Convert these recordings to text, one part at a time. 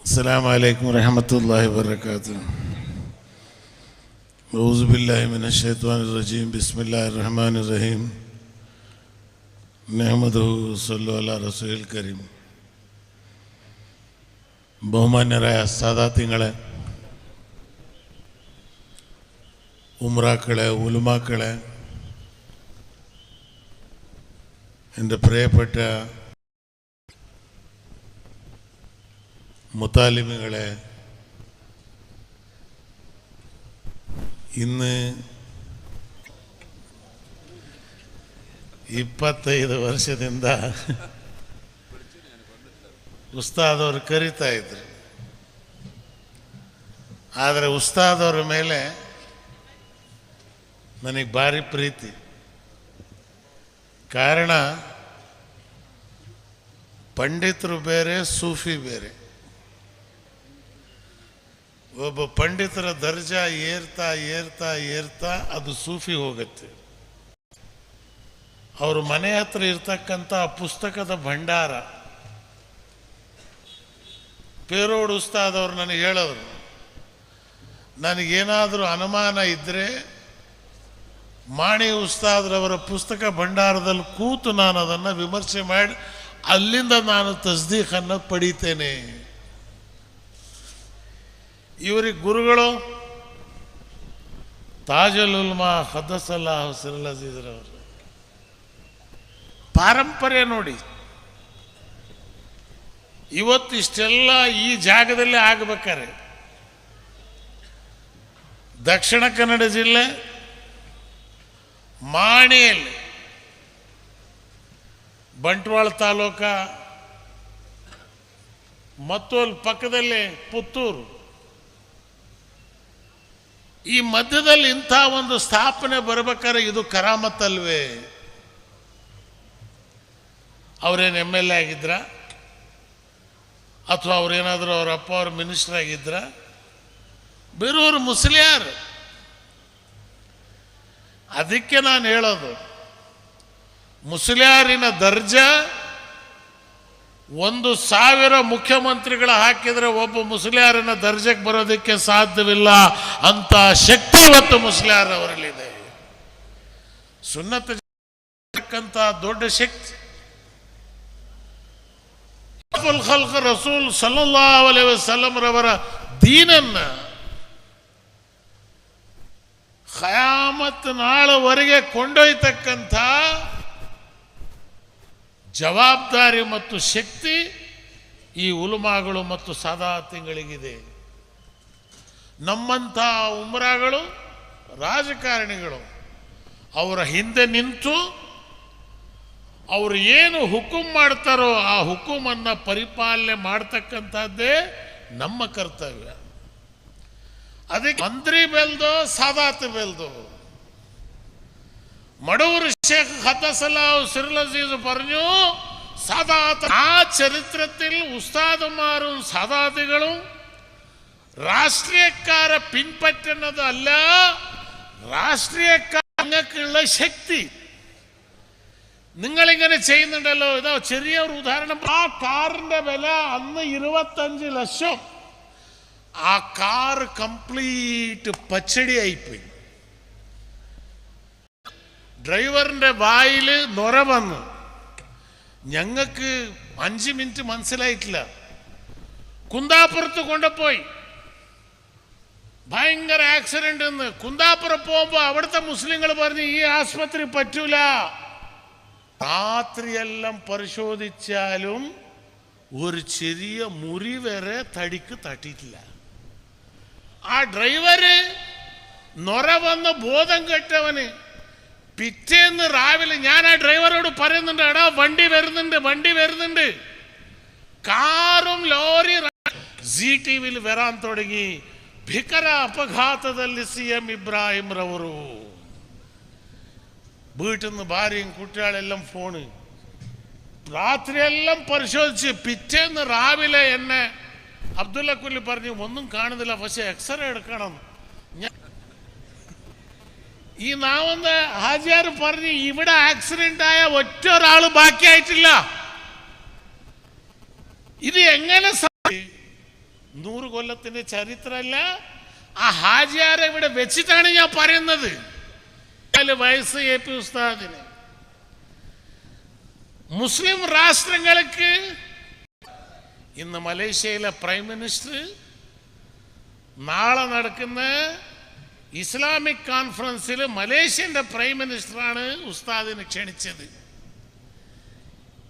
अस्सलामु अलैकुम रहमतुल्लाहि व बरकातुहू। औज़ु बिल्लाहि मिनश शैतानिर रजीम। बिस्मिल्लाहिर रहमानिर रहीम। नहमदुहु सल्लु अला रसूलिल करीम। ബഹുമാന്യരായ സാദാത്യങ്ങളെ, ഉംറാക്കളെ, ഉലമാക്കളെ, എൻ്റെ പ്രിയപ്പെട്ട മുതാലിമുകളെ, ഇന്ന് 25 ವರ್ಷದಿಂದ ಉಸ್ತಾದ್ ಅವರು ಕರೀತಾ ಇದ್ರು. ಆದರೆ ಉಸ್ತಾದ್ ಅವರ ಮೇಲೆ ನನಗೆ ಭಾರಿ ಪ್ರೀತಿ. ಕಾರಣ, ಪಂಡಿತರು ಬೇರೆ, ಸೂಫಿ ಬೇರೆ. ಒಬ್ಬ ಪಂಡಿತರ ದರ್ಜಾ ಏರ್ತಾ ಏರ್ತಾ ಏರ್ತಾ ಅದು ಸೂಫಿ ಹೋಗುತ್ತೆ. ಅವರು ಮನೆ ಹತ್ರ ಇರ್ತಕ್ಕಂಥ ಪುಸ್ತಕದ ಭಂಡಾರ. ಪೇರೋಡ್ ಉಸ್ತಾದ್ ಅವರು ನನಗೆ ಹೇಳೋರು, ನನಗೇನಾದರೂ ಅನುಮಾನ ಇದ್ದರೆ ಮಾಣಿ ಉಸ್ತಾದ್ರವರ ಪುಸ್ತಕ ಭಂಡಾರದಲ್ಲಿ ಕೂತು ನಾನು ಅದನ್ನು ವಿಮರ್ಶೆ ಮಾಡಿ ಅಲ್ಲಿಂದ ನಾನು ತಸ್ದೀಖನ್ನು ಪಡೀತೇನೆ. ಇವರಿಗೆ ಗುರುಗಳು ತಾಜುಲ್ ಉಲಮಾ ಖದ್ದಸಲ್ಲಾಹು ಸಿರ್ರುಲ್ ಅಜೀಜ್ರವರು. ಪಾರಂಪರ್ಯ ನೋಡಿ, ಇವತ್ತು ಇಷ್ಟೆಲ್ಲ ಈ ಜಾಗದಲ್ಲೇ ಆಗಬೇಕಾರೆ ದಕ್ಷಿಣ ಕನ್ನಡ ಜಿಲ್ಲೆ ಮಾಣಿಯಲ್ಲಿ, ಬಂಟ್ವಾಳ ತಾಲೂಕ ಮತ್ತು ಅಲ್ಲಿ ಪಕ್ಕದಲ್ಲಿ ಪುತ್ತೂರು, ಈ ಮಧ್ಯದಲ್ಲಿ ಇಂಥ ಒಂದು ಸ್ಥಾಪನೆ ಬರಬೇಕಾದ್ರೆ ಇದು ಕರಾಮತ್ತಲ್ವೇ? ಅವರೇನು MLA ಆಗಿದ್ರ, ಅಥವಾ ಅವರೇನಾದರೂ ಅವ್ರ ಅಪ್ಪ ಅವ್ರ ಮಿನಿಸ್ಟರ್ ಆಗಿದ್ರ? ಬೇರೆಯವರು ಮುಸ್ಲಿಯಾರು. ಅದಕ್ಕೆ ನಾನು ಹೇಳೋದು, ಮುಸ್ಲಿಯಾರಿನ ದರ್ಜಾ 1000 ಮುಖ್ಯಮಂತ್ರಿಗಳು ಹಾಕಿದರೆ ಒಬ್ಬ ಮುಸ್ಲಿಯಾರಿನ ದರ್ಜೆಗೆ ಬರೋದಕ್ಕೆ ಸಾಧ್ಯವಿಲ್ಲ. ಅಂತ ಶಕ್ತಿ ಇವತ್ತು ಮುಸ್ಲಿಯಾರವರಲ್ಲಿದೆ. ಸುನ್ನತ ದೊಡ್ಡ ಶಕ್ತಿ. ಖಲ್ಕ ರಸೂಲ್ ಸಲ್ಲಲ್ಲಾಹು ಅಲೈಹಿ ವಸಲ್ಲಂ ರವರ ದೀನನ್ನ ಖಯಾಮತ್ ನಾಳವರೆಗೆ ಕೊಂಡೊಯ್ತಕ್ಕಂಥ ಜವಾಬ್ದಾರಿ ಮತ್ತು ಶಕ್ತಿ ಈ ಉಲಮಾಗಳು ಮತ್ತು ಸಾದಾತಿಗಳಿಗಿದೆ. ನಮ್ಮಂಥ ಉಮ್ರಾಗಳು, ರಾಜಕಾರಣಿಗಳು ಅವರ ಹಿಂದೆ ನಿಂತು ಅವರು ಏನು ಹುಕುಂ ಮಾಡ್ತಾರೋ ಆ ಹುಕುಮನ್ನು ಪರಿಪಾಲನೆ ಮಾಡ್ತಕ್ಕಂಥದ್ದೇ ನಮ್ಮ ಕರ್ತವ್ಯ. ಅದಕ್ಕೆ ಮಂತ್ರಿ ಬೆಲ್ದೋ സാദാത്ത് ಬೆಲ್ದോ, മടവൂർ ഷേഖ് ഖദ്ദസല്ലാഹു സിർറുൽ അസീസ് പറഞ്ഞു, സാദാത്ത് ആ ചരിത്രത്തിൽ ഉസ്താദുമാരും സാദാത്തുകളും രാഷ്ട്രീയക്കാരെ പിൻപറ്റുന്നതല്ല, രാഷ്ട്രീയക്കാർക്കുള്ള ശക്തി. നിങ്ങളിങ്ങനെ ചെയ്യുന്നുണ്ടല്ലോ. ഇതാ ചെറിയൊരു ഉദാഹരണം. ആ കാറിന്റെ വില അന്ന് 25 ലക്ഷം. ആ കാർ കംപ്ലീറ്റ് പച്ചടിയായിപ്പോയി. ഡ്രൈവറിന്റെ വായിൽ നൊര വന്നു. ഞങ്ങൾക്ക് 5 മിനിറ്റ് മനസ്സിലായിട്ടില്ല. കുന്താപുരത്ത് കൊണ്ടുപോയി. ഭയങ്കര ആക്സിഡന്റ് എന്ന്. കുന്താപുരം പോകുമ്പോൾ അവിടുത്തെ മുസ്ലിങ്ങൾ പറഞ്ഞു, ഈ ആസ്പത്രി പറ്റൂല. രാത്രിയെല്ലാം പരിശോധിച്ചാലും ഒരു ചെറിയ മുറി വരെ തടിക്ക് തട്ടിയിട്ടില്ല. ആ ഡ്രൈവര് നൊര വന്ന് ബോധം കെട്ടവന് പിറ്റേന്ന് രാവിലെ ഞാൻ ആ ഡ്രൈവറോട് പറയുന്നുണ്ട്, എടാ വണ്ടി വരുന്നുണ്ട്. കാറും ലോറി ZTV വരാൻ തുടങ്ങി. ഭീകര അപഘാതದಲ್ಲಿ CM ഇബ്രാഹിം ರವರು. വീട്ടിൽ നിന്ന് ഭാര്യയും കുട്ടികളെല്ലാം ഫോണ്. രാത്രിയെല്ലാം പരിശോധിച്ച് പിറ്റേന്ന് രാവിലെ എന്നെ അബ്ദുള്ള കുല്ലി പറഞ്ഞു, ഒന്നും കാണുന്നില്ല, പക്ഷെ എക്സ്റേ എടുക്കണം. ഈ നാവെന്ന് ഹാജിയാർ പറഞ്ഞു, ഇവിടെ ആക്സിഡന്റ് ആയ ഒറ്റ ഒരാൾ ബാക്കിയായിട്ടില്ല. ഇത് എങ്ങനെ 100 കൊല്ലത്തിന്റെ ചരിത്രമല്ല. ആ ഹാജിയാരെ ഇവിടെ വെച്ചിട്ടാണ് ഞാൻ പറയുന്നത്. വയസ്സ് എ പി ഉസ്താദിന്. മുസ്ലിം രാഷ്ട്രങ്ങൾക്ക് ഇന്ന് മലേഷ്യയിലെ പ്രൈം മിനിസ്റ്റർ നാളെ നടക്കുന്ന ഇസ്ലാമിക് കോൺഫറൻസിൽ മലേഷ്യന്റെ പ്രൈം മിനിസ്റ്ററാണ് ഉസ്താദിനെ ക്ഷണിച്ചത്.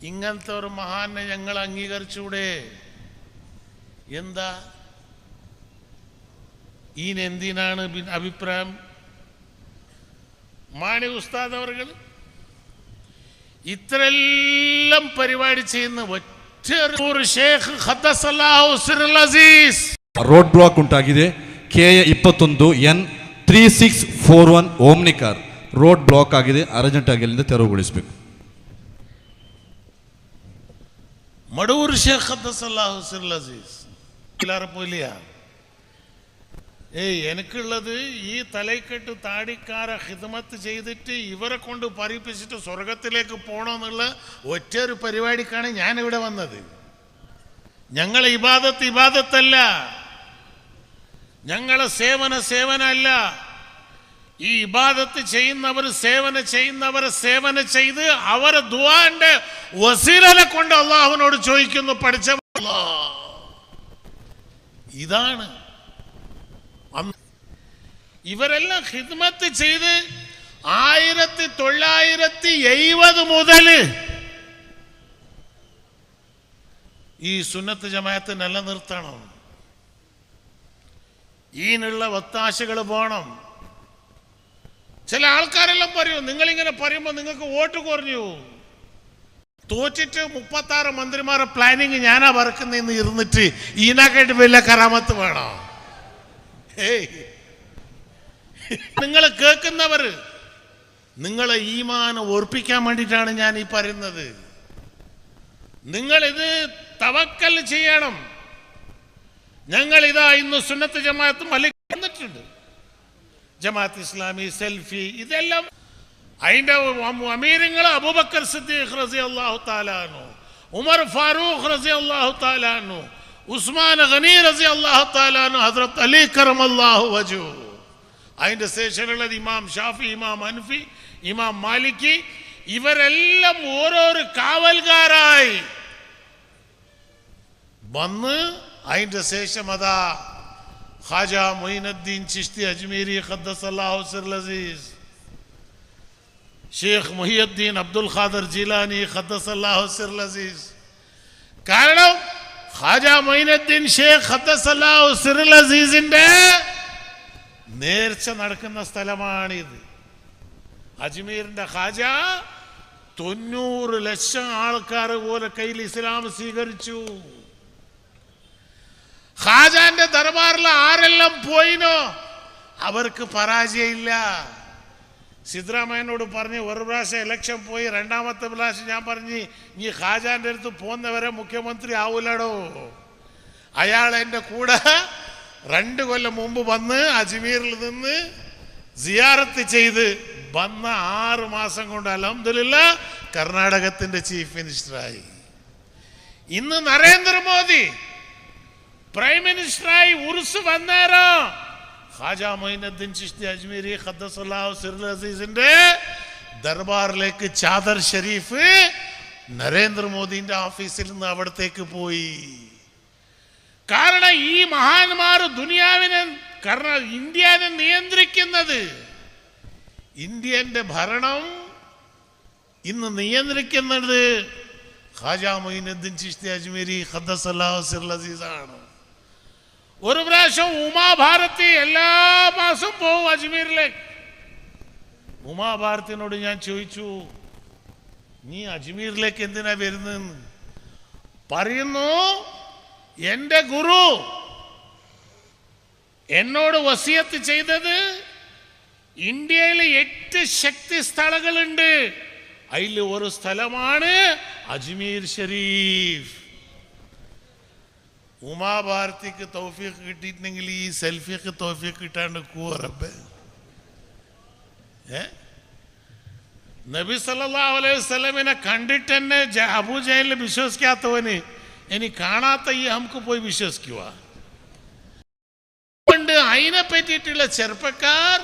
ഇങ്ങനത്തെ ഒരു മഹാനെ ഞങ്ങൾ അംഗീകരിച്ചൂടെ? എന്താ ഇതിനെന്തിനാണ് അഭിപ്രായം? മാണി ഉസ്താദ് അവർ ഇത്രയെല്ലാം പരിപാടി ചെയ്യുന്ന ರೋಡ್ ಬ್ಲಾಕ್ ಉಂಟಾಗಿದೆ. KA 21 N3641 Omni car road block ಆಗಿದೆ. ಅರ್ಜೆಂಟ್ ಆಗಿ ಅಲ್ಲಿಂದ ತೆರವುಗೊಳಿಸಬೇಕು. മടൂർ ഷേഖ് ഖദ്ദസല്ലാഹു സിറുൽ അസീസ് പോലിയാ. എനിക്കുള്ളത് ഈ തലയ്ക്കെട്ട് താടിക്കാരെ ഖിദ്മത്ത് ചെയ്തിട്ട് ഇവരെ കൊണ്ട് പറയിപ്പിച്ചിട്ട് സ്വർഗത്തിലേക്ക് പോകണമെന്നുള്ള ഒറ്റൊരു പരിപാടിക്കാണ് ഞാനിവിടെ വന്നത്. ഞങ്ങളെ ഇബാദത്തല്ല, ഞങ്ങളെ സേവനമല്ല. ഈ ഇബാദത്ത് ചെയ്യുന്നവർ സേവന ചെയ്ത് അവരെ ദുആന്റെ വസീലനെ കൊണ്ട് അള്ളാഹുവിനോട് ചോദിക്കുന്നു, പഠിച്ച ഇതാണ്. ഇവരെല്ലാം ഖിദ്മത്ത് ചെയ്ത് 1970 മുതൽ ഈ സുന്നത്ത് ജമാഅത്ത് നിലനിർത്തണം. ഈനുള്ള ഒത്താശകൾ പോകണം. ചില ആൾക്കാരെല്ലാം പറയും, നിങ്ങളിങ്ങനെ പറയുമ്പോൾ നിങ്ങൾക്ക് വോട്ട് കുറഞ്ഞു. തോറ്റിട്ട് 36 മന്ത്രിമാരെ പ്ലാനിങ് ഞാനാ വറക്കുന്നതെന്ന് ഇരുന്നിട്ട് ഈനാക്കായിട്ട് വലിയ കറാമത്ത് വേണോ? നിങ്ങൾ കേൾക്കുന്നവർ നിങ്ങളെ ഈമാൻ ഓർപ്പിക്കാൻ വേണ്ടിയിട്ടാണ് ഞാൻ ഈ പറയുന്നത്. നിങ്ങളിത് തവക്കൽ ചെയ്യണം. ഞങ്ങൾ ഇതാ ഇന്ന് സുന്നത്ത് ജമാഅത്ത് വന്നിട്ടുണ്ട്. ജമാഅത്ത് ഇസ്ലാമി, സെൽഫി, ഇതെല്ലാം അതിൻ്റെ അമീരങ്ങൾ അബൂബക്കർ സിദ്ദീഖ് റളിയല്ലാഹു തആല അൻഹു, ഉമർ ഫാറൂഖ് റളിയല്ലാഹു തആല അൻഹു, ഉസ്മാൻ ഗനി റളിയല്ലാഹു തആല അൻഹു, ഹസ്രത്ത് അലി കറമല്ലാഹു വജ്ഹു. അതിൻ്റെ ശേഷമുള്ളത് ഇമാം ഷാഫി, ഇമാം ഹനഫി, ഇമാം മാലിക്കി. ഇവരെല്ലാം ഓരോരോ കാവൽക്കാരായി വന്ന് അതിൻ്റെ ശേഷം അതാ ഖാജ മൊയ്നുദ്ദീൻ ചിശ്തി അജ്മീരി ഖദ്ദസല്ലാഹു സിറുൽ അസീസ്, ഷെയ്ഖ് മുഹിയുദ്ദീൻ അബ്ദുൽ ഖാദർ ജീലാനി ഖദ്ദസല്ലാഹു സിറുൽ അസീസ്. കാരണം ഖാജ മൊയ്നുദ്ദീൻ ഷെയ്ഖ് ഖദ്ദസല്ലാഹു സിറുൽ അസീസിന്റെ നേർച്ച നടക്കുന്ന സ്ഥലമാണിത്. അജ്മീറിന്റെ ഖാജ 90 ലക്ഷം ആൾക്കാർ പോലെ കയ്യിൽ ഇസ്ലാം സ്വീകരിച്ചു. ഖാജാന്റെ ദർബാറിൽ ആരെല്ലാം പോയിനോ അവർക്ക് പരാജയമില്ല. സിദ്ധരാമയ്യനോട് പറഞ്ഞ് ഒരു പ്രാവശ്യം ഇലക്ഷൻ പോയി, രണ്ടാമത്തെ പ്രാവശ്യം ഞാൻ പറഞ്ഞ് നീ ഖാജാന്റെ അടുത്ത് പോകുന്നവരെ മുഖ്യമന്ത്രി ആവൂലടോ. അയാൾ എൻ്റെ കൂടെ 2 കൊല്ലം മുമ്പ് വന്ന് അജ്മീറിൽ നിന്ന് സിയാറത്ത് ചെയ്ത് വന്ന 6 മാസം കൊണ്ട് അൽഹംദുലില്ലാ കർണാടകത്തിന്റെ ചീഫ് മിനിസ്റ്ററായി. ഇന്ന് നരേന്ദ്രമോദി പ്രൈം മിനിസ്റ്ററായി ഉറുസ് വന്നേരോ ഖാജ മൊയ്നുദ്ദീൻ ചിശ്തി അജ്മീരി ഖദ്ദസല്ലാഹു സിറുൽ അസീസിന്റെ ദർബാറിലേക്ക് ചാദർ ഷരീഫ് നരേന്ദ്രമോദിന്റെ ഓഫീസിൽ നിന്ന് അവിടത്തേക്ക് പോയി. കാരണം ഈ മഹാന്മാർ ദുനിയാവിനെ ഇന്ത്യനെ നിയന്ത്രിക്കുന്നത്, ഇന്ത്യന്റെ ഭരണം ഇന്ന് നിയന്ത്രിക്കുന്നത് ഖാജ മൊയ്നുദ്ദീൻ ചിശ്തി അജ്മീരി ഖദ്ദസല്ലാഹു സിറുൽ അസീസാണ്. ഒരു പ്രാവശ്യം ഉമാഭാരതി എല്ലാ മാസം പോവും അജ്മീറിലേക്ക്. ഉമാഭാരതിനോട് ഞാൻ ചോദിച്ചു, നീ അജ്മീറിലേക്ക് എന്തിനാ വരുന്നതെന്ന്. പറയുന്നു, എൻ്റെ ഗുരു എന്നോട് വസിയത്ത് ചെയ്തത് ഇന്ത്യയിൽ 8 ശക്തി സ്ഥലങ്ങളുണ്ട്, അതിൽ ഒരു സ്ഥലമാണ് അജ്മീർ ഷരീഫ്. ഉമാഭാരതിക്ക് തൗഫീഖ് കിട്ടിയിട്ടുണ്ടെങ്കിൽ ഈ സെൽഫിക്ക് തൗഫീഖ് കിട്ടാണ്ട് കൂറബ്. നബി സല്ലല്ലാഹു അലൈഹി വസല്ലമിനെ കണ്ടിട്ട് തന്നെ അബൂജഹലിനെ വിശ്വസിക്കാത്തവന് ഇനി കാണാത്ത ഈ നമുക്ക് പോയി വിശ്വസിക്കുക? അതിനെ പറ്റിയിട്ടുള്ള ചെറുപ്പക്കാർ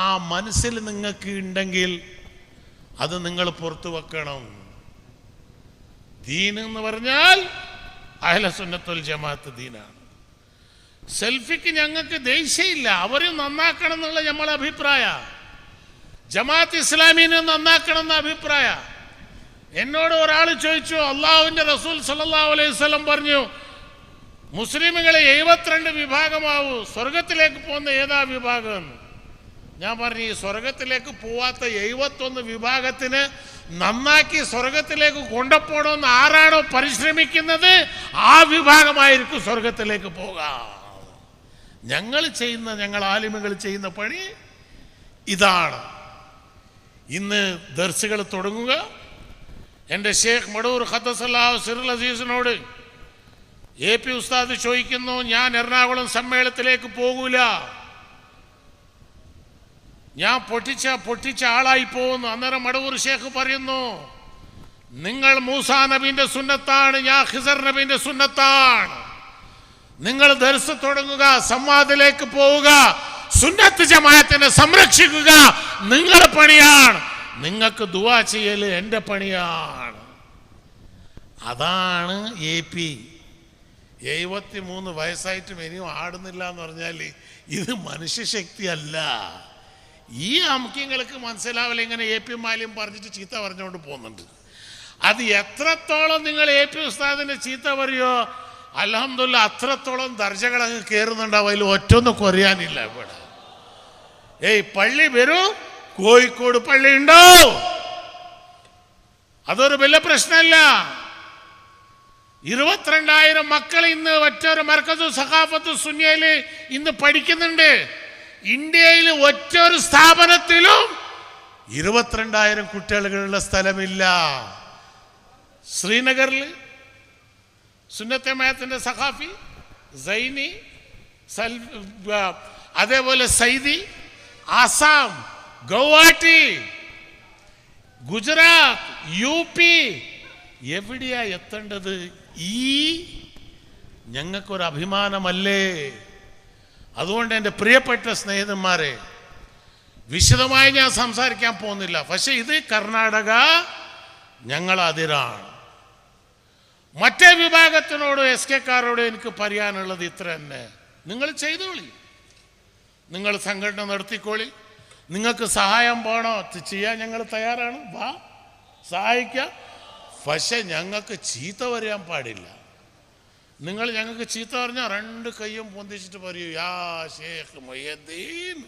ആ മനസ്സിൽ നിങ്ങൾക്ക് ഉണ്ടെങ്കിൽ അത് നിങ്ങൾ പുറത്തു വെക്കണം. ദീൻ എന്ന് പറഞ്ഞാൽ അഹ്ല സുന്നത്തുൽ ജമാഅത്ത് ദീനാണ്. സെൽഫിക്ക് ഞങ്ങൾക്ക് ദേഷ്യമില്ല, അവരും നന്നാക്കണം എന്നുള്ള നമ്മളെ അഭിപ്രായ. ജമാഅത്ത് ഇസ്ലാമിനെ നന്നാക്കണം എന്ന അഭിപ്രായ. എന്നോട് ഒരാൾ ചോദിച്ചു, അള്ളാഹുവിൻ്റെ റസൂൽ സല്ലല്ലാഹു അലൈഹി വസല്ലം പറഞ്ഞു മുസ്ലിമുകളെ 72 വിഭാഗമാവൂ, സ്വർഗത്തിലേക്ക് പോകുന്ന ഏതാ വിഭാഗം? ഞാൻ പറഞ്ഞു, ഈ സ്വർഗത്തിലേക്ക് പോവാത്ത 71 വിഭാഗത്തിന് നന്നാക്കി സ്വർഗത്തിലേക്ക് കൊണ്ടുപോകണമെന്ന് ആരാണോ പരിശ്രമിക്കുന്നത് ആ വിഭാഗമായിരിക്കും സ്വർഗത്തിലേക്ക് പോകാം. ഞങ്ങൾ ആലിമുകൾ ചെയ്യുന്ന പണി ഇതാണ്. ഇന്ന് ദർസുകൾ തുടങ്ങുക. എൻ്റെ ഷേഖ് മടൂർ ഖദ്ദസല്ലാഹു സിറുൽ അസീസിനോട് AP ഉസ്താദ് ചോദിക്കുന്നു, ഞാൻ എറണാകുളം സമ്മേളനത്തിലേക്ക് പോകൂല, ഞാൻ പൊട്ടിച്ച ആളായി പോകുന്നു. അന്നേരം മടവൂർ ഷേഖ് പറയുന്നു, നിങ്ങൾ മൂസാ നബീന്റെ സുന്നത്താണ്, ഞാൻ ഖിസർ നബീന്റെ സുന്നത്താണ്. നിങ്ങൾ ദർസ് തുടങ്ങുക, സംവാദിലേക്ക് പോവുക, സുന്നത്ത് ജമാഅത്തിനെ സംരക്ഷിക്കുക, നിങ്ങളുടെ പണിയാണ്. നിങ്ങൾക്ക് ദുആ ചെയ്യൽ എൻ്റെ പണിയാണ്. അതാണ് AP. 73 വയസ്സായിട്ടും ഇനിയും ആടുന്നില്ല എന്ന് പറഞ്ഞാൽ ഇത് മനുഷ്യശക്തിയല്ല. ഈ അമുഖ്യങ്ങൾക്ക് മനസ്സിലാവില്ല. ഇങ്ങനെ AP മാലിയും പറഞ്ഞിട്ട് ചീത്ത പറഞ്ഞുകൊണ്ട് പോകുന്നുണ്ട്. അത് എത്രത്തോളം നിങ്ങൾ AP ഉസ്താദിന്റെ ചീത്ത പറയോ അൽഹംദുലില്ലാ അത്രത്തോളം ദർജകൾ അങ്ങ് കയറുന്നുണ്ടാവും. അതിൽ ഒറ്റൊന്നും കുറയാനില്ല. ഇവിടെ പള്ളി വരൂ, കോഴിക്കോട് പള്ളി ഉണ്ടോ? അതൊരു വലിയ പ്രശ്നമല്ല. 22,000 മക്കൾ ഇന്ന് ഒറ്റൊരു മർക്കസു സഖാഫത്തു സുന്നിയയില് ഇന്ന് പഠിക്കുന്നുണ്ട്. ഇന്ത്യയിൽ ഒറ്റൊരു സ്ഥാപനത്തിലും 22,000 കുട്ടികളുള്ള സ്ഥലമില്ല. ശ്രീനഗറിൽ സുന്നത്തെ ജമാഅത്തിന്റെ സഖാഫി സൈനി, അതേപോലെ സൈദി, ആസാം, ഗൗഹാട്ടി, ഗുജറാത്ത്, UP എവിടെയാ എത്തേണ്ടത്? ഞങ്ങൾക്കൊരു അഭിമാനമല്ലേ? അതുകൊണ്ട് എൻ്റെ പ്രിയപ്പെട്ട സ്നേഹിതന്മാരെ, വിശദമായി ഞാൻ സംസാരിക്കാൻ പോകുന്നില്ല. പക്ഷെ ഇത് കർണാടക ഞങ്ങൾ അതിരാണ്. മറ്റേ വിഭാഗത്തിനോട് SK-ക്കാരോട് എനിക്ക് പറയാനുള്ളത് ഇത്ര തന്നെ. നിങ്ങൾ ചെയ്തോളി, നിങ്ങൾ സംഘടന നടത്തിക്കോളി. നിങ്ങൾക്ക് സഹായം വേണോ ചെയ്യാൻ ഞങ്ങൾ തയ്യാറാണ്. വാ, സഹായിക്കാം. പക്ഷെ ഞങ്ങൾക്ക് ചീത്ത പറയാൻ പാടില്ല. നിങ്ങൾ ഞങ്ങൾക്ക് ചീത്ത പറഞ്ഞാൽ 2 കൈയും പൊന്തിച്ചിട്ട് പറയൂ, യാ ഷേഖ് മൊയ്യദ്ദീൻ.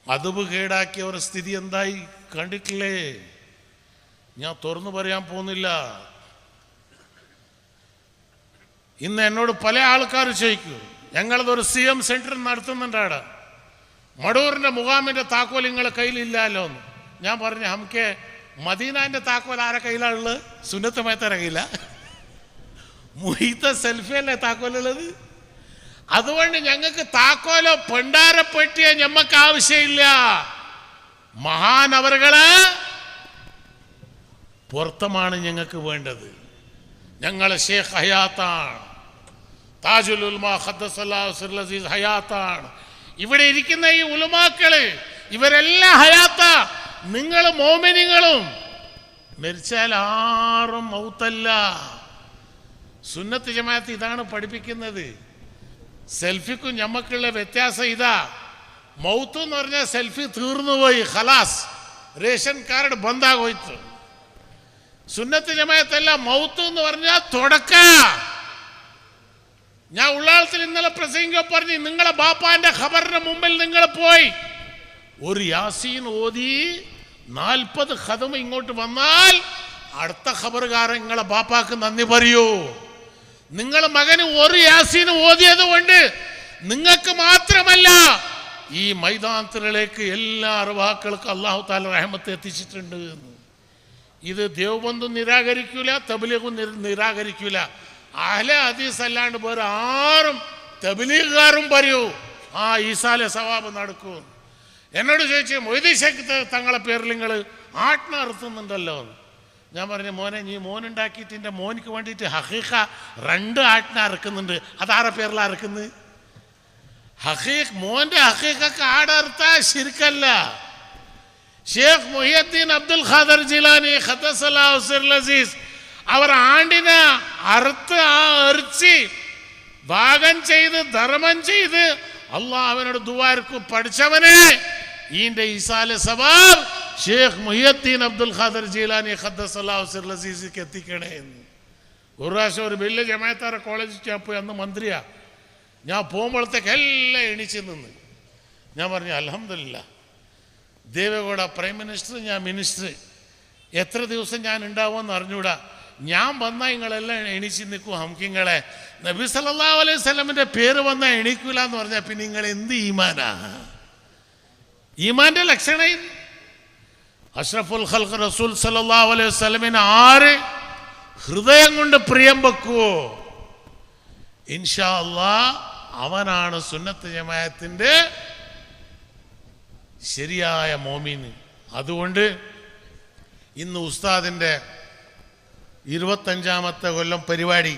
മദ്ഹബ് കേടാക്കിയ ഒരു സ്ഥിതി എന്തായി കണ്ടിട്ടില്ലേ? ഞാൻ തുറന്നു പറയാൻ പോകുന്നില്ല. ഇന്ന് എന്നോട് പല ആൾക്കാർ ചോദിക്കൂ, ഞങ്ങളതൊരു CM സെന്റർ നടത്തുന്നുണ്ട് അവിടെ, മടൂറിന്റെ മുഖാമിന്റെ താക്കോൽ നിങ്ങളെ കയ്യിലില്ലല്ലോ എന്ന്. ഞാൻ പറഞ്ഞു, നമുക്ക് മദീനാന്റെ താക്കോൽ ആരെ കയ്യിലാണുള്ളത്? സുന്നത്ത് മയത്താരെ കയ്യില. മുഹീത്ത സെൽഫിയല്ലേ താക്കോലുള്ളത്? അതുകൊണ്ട് ഞങ്ങൾക്ക് താക്കോലോ പണ്ടാരപ്പെട്ടിയോ ഞമ്മക്ക് ആവശ്യമില്ല. മഹാനവറുകള് പുറത്തമാണ് ഞങ്ങൾക്ക് വേണ്ടത്. ഞങ്ങളെ ഷേഖ് ഹയാത്താണ്, താജുൽ ഉലമ ഖദ്ദസല്ലാഹു സിറുൽ അസീസ് ഹയാത്താണ്. ഇവിടെ ഇരിക്കുന്ന ഈ ഉലമാക്കള് ഇവരെല്ലാം ഹയാത്ത. നിങ്ങൾ മോമിനിങ്ങളും മരിച്ചാൽ ആറും മൗത്തല്ല. സുന്നത്ത് ജമാഅത്ത് ഇതാണ് പഠിപ്പിക്കുന്നത്. സെൽഫിക്കും ഞമ്മക്കുള്ള വ്യത്യാസം ഇതാ. മൗത്ത് എന്ന് പറഞ്ഞാൽ സെൽഫി തീർന്നുപോയി, ഖലാസ്, റേഷൻ കാർഡ് ബന്ധാകോയിച്ചു. സുന്നത്ത് ജമാഅത്തല്ല, മൗത്ത് എന്ന് പറഞ്ഞാൽ തുടക്ക. ഞാൻ ഉള്ളാളത്തിൽ ഇന്നലെ പ്രസംഗം പറഞ്ഞു, നിങ്ങളെ ബാപ്പാന്റെ ഖബറിന്റെ മുമ്പിൽ നിങ്ങൾ പോയി ഒരു യാസീൻ ഓതി 40 ഖദം ഇങ്ങോട്ട് വന്നാൽ അടുത്ത ഖബറുകാരൻ നിങ്ങളെ ബാപ്പാക്ക് നന്ദി പറയൂ. നിങ്ങളെ മകന് ഒരു യാസീൻ ഓതിയത് കൊണ്ട് നിങ്ങൾക്ക് മാത്രമല്ല ഈ മൈതാനത്തിലേക്ക് എല്ലാ അർവാക്കൾക്കും അല്ലാഹു തആല റഹ്മത്ത് എത്തിച്ചിട്ടുണ്ട്. ഇത് ദേവബന്ധു നിരാകരിക്കൂല, തബ്ലീഗും നിരാകരിക്കൂല. അഹ്ലെ ഹദീസ് അല്ലാണ്ട് വേറെ ആരും തബ്ലീഗുകാരും പറയൂ ആ ഈസാലെ സവാബ് നടക്കും. എന്നോട് ചോദിച്ചു, മൊയ്തീൻ ഷേഖ് തങ്ങളെ പേരിൽ നിങ്ങൾ ആട്ടിനെ അറുത്തുന്നുണ്ടല്ലോ. ഞാൻ പറഞ്ഞു, മോനെ നീ മോനുണ്ടാക്കിയിട്ട് എൻ്റെ മോനിക്ക് വേണ്ടിയിട്ട് ഹഖീഖ 2 ആട്ടിനെ അറുക്കുന്നുണ്ട്. അതാരെ പേരിലാണ് അറുക്കുന്നത്? മോന്റെ ഹഖീഖക്ക് ആടർത്ത ശിർക്കല്ല. ഷേഖ് മുഹിയുദ്ദീൻ അബ്ദുൽ ഖാദർ ജിലാനി ഖദ്ദസല്ലാഹു സിർറുൽ അസീസ് അവർ ആണ്ടിനെ അറുത്ത് ഭാഗം ചെയ്ത് ധർമ്മം ചെയ്ത് അള്ളാഹുവിനോട് ദുആർക്കും പഠിച്ചവനെ ഈന്റെ ഈസാലെ സബബ് ഷേഖ് മുഹിയുദ്ദീൻ അബ്ദുൽ ഖാദർ ജിലാനി ഖദ്ദസല്ലാഹു സിർറുൽ അസീസിക്ക് എത്തിക്കണേ എന്ന്. ഒരു പ്രാവശ്യം ഒരു വലിയ ജമാഅത്താര കോളേജിൽ ഞാൻ പോയി, അന്ന് മന്ത്രിയാ. ഞാൻ പോകുമ്പോഴത്തേക്ക് എല്ലാം എണീച്ച് നിന്ന് ഞാൻ പറഞ്ഞു അൽഹംദുലില്ലാ, ദേവഗൗഡ പ്രൈം മിനിസ്റ്റർ, ഞാൻ മിനിസ്റ്റർ, എത്ര ദിവസം ഞാൻ ഉണ്ടാവുമെന്ന് അറിഞ്ഞൂടാ. ഞാൻ വന്നാൽ നിങ്ങളെല്ലാം എണീച്ച് നിൽക്കും. ഹംകിങ്ങളെ നബി സല്ലല്ലാഹു അലൈഹി വസല്ലമിന്റെ പേര് വന്നാൽ എണീക്കൂല എന്ന് പറഞ്ഞാൽ പിന്നെ നിങ്ങൾ എന്ത് ഈമാനാ? ഈമാന്റെ ലക്ഷണം അഷ്റഫുൽ ഖൽഖ് റസൂൽ സല്ലല്ലാഹു അലൈഹി വസല്ലമിന് ആര് ഹൃദയം കൊണ്ട് പ്രിയം വെക്കുവോ ഇൻഷാ അല്ലാഹ് അവനാണ് സുന്നത്ത് ജമാഅത്തിന്റെ ശരിയായ മോമിന്. അതുകൊണ്ട് ഇന്ന് ഉസ്താദിന്റെ 25ാമത്തെ കൊല്ലം പരിപാടി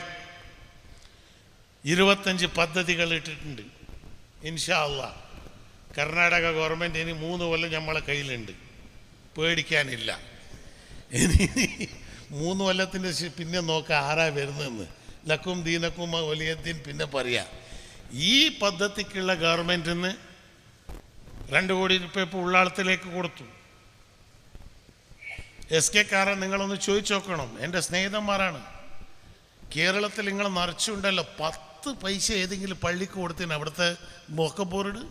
25 പദ്ധതികൾ ഇട്ടിട്ടുണ്ട്. ഇൻഷാ അല്ലാഹ് കർണാടക ഗവൺമെന്റ് ഇനി 3 കൊല്ലം നമ്മളെ കയ്യിലുണ്ട്, പേടിക്കാനില്ല. ഇനി 3 കൊല്ലത്തിൻ്റെ പിന്നെ നോക്കാം ആരാ വരുന്നതെന്ന്. ലക്കും ദീനക്കും വലിയദ്ദീൻ പിന്നെ പറയാം. ഈ പദ്ധതിക്കുള്ള ഗവൺമെന്റിൽ നിന്ന് 2 കോടി രൂപ ഇപ്പോൾ ഉള്ളാളത്തിലേക്ക് കൊടുത്തു. SK കാരൻ നിങ്ങളൊന്ന് ചോദിച്ചു നോക്കണം, എൻ്റെ സ്നേഹിതന്മാരാണ്. കേരളത്തിൽ നിങ്ങൾ നിറച്ചുണ്ടല്ലോ 10 പൈസ ഏതെങ്കിലും പള്ളിക്ക് കൊടുത്തിന് അവിടുത്തെ ബോർഡ്.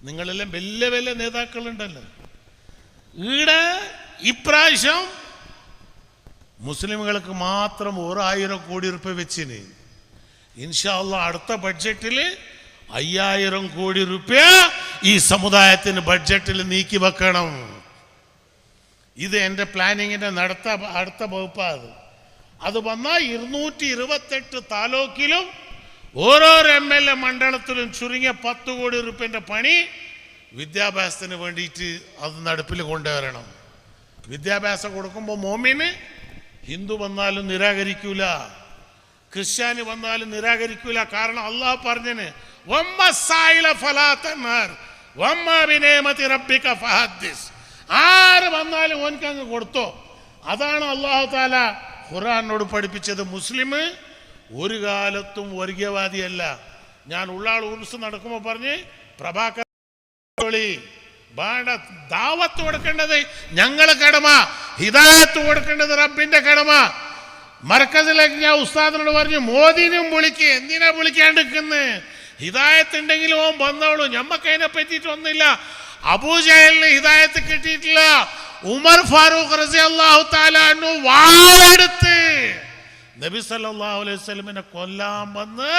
നിങ്ങളെല്ലാം വലിയ വലിയ നേതാക്കളുണ്ടല്ലോ. ഈടെ ഇപ്രാവശ്യം മുസ്ലിമുകൾക്ക് മാത്രം 1000 കോടി രൂപ വെച്ചിന്. ഇൻഷാ അല്ലാഹ് അടുത്ത ബഡ്ജറ്റിൽ 5000 കോടി രൂപ ഈ സമുദായത്തിന് ബഡ്ജറ്റിൽ നീക്കി വെക്കണം. ഇത് എൻ്റെ പ്ലാനിങ്ങിൻ്റെ അടുത്ത വകുപ്പാണ്. അത് വന്നാൽ 228 താലൂക്കിലും ഓരോരോ MLA മണ്ഡലത്തിലും ചുരുങ്ങിയ 10 കോടി രൂപേൻ്റെ പണി വിദ്യാഭ്യാസത്തിന് വേണ്ടിയിട്ട് അത് നടപ്പിൽ കൊണ്ടുവരണം. വിദ്യാഭ്യാസം കൊടുക്കുമ്പോൾ മോമിന് ഹിന്ദു വന്നാലും നിരാകരിക്കൂല, ക്രിസ്ത്യാനി വന്നാലും നിരാകരിക്കൂല. കാരണം അള്ളാഹു പറഞ്ഞന് ആര് വന്നാലും ഓൻക്കങ്ങ് കൊടുത്തോ. അതാണ് അള്ളാഹു താല ഖുർആനോട് പഠിപ്പിച്ചത്. മുസ്ലിം ഒരു കാലത്തും വർഗീയവാദിയല്ല. ഞാൻ ഉള്ളാൾ ഉർസ് നടക്കുമ്പോൾ പറഞ്ഞ് പ്രഭാകർ ദാവത്ത് കൊടുക്കേണ്ടത് ഞങ്ങളെ കടമ, ഹിദായത്ത് കൊടുക്കേണ്ടത് റബ്ബിന്റെ കടമ. മർക്കസിലേക്ക് ഞാൻ ഉസ്താദിനോട് പറഞ്ഞു മോദിനും വിളിക്ക്, എന്തിനാ വിളിക്കാണ്ടിരിക്കുന്നത്? ഹിദായത്ത് ഉണ്ടെങ്കിലും ഓൻ വന്നോളൂ, ഞമ്മക്ക് അതിനെ പറ്റിയിട്ടൊന്നുമില്ല. അബൂജഹലിന് ഹിദായത്ത് കിട്ടിയിട്ടില്ല. ഉമർ ഫാറൂഖ് റളിയല്ലാഹു തആല അൻഹു വാളെടുത്ത് നബി സല്ലല്ലാഹു അലൈഹി വസല്ലമിനെ കൊല്ലാൻ വന്ന്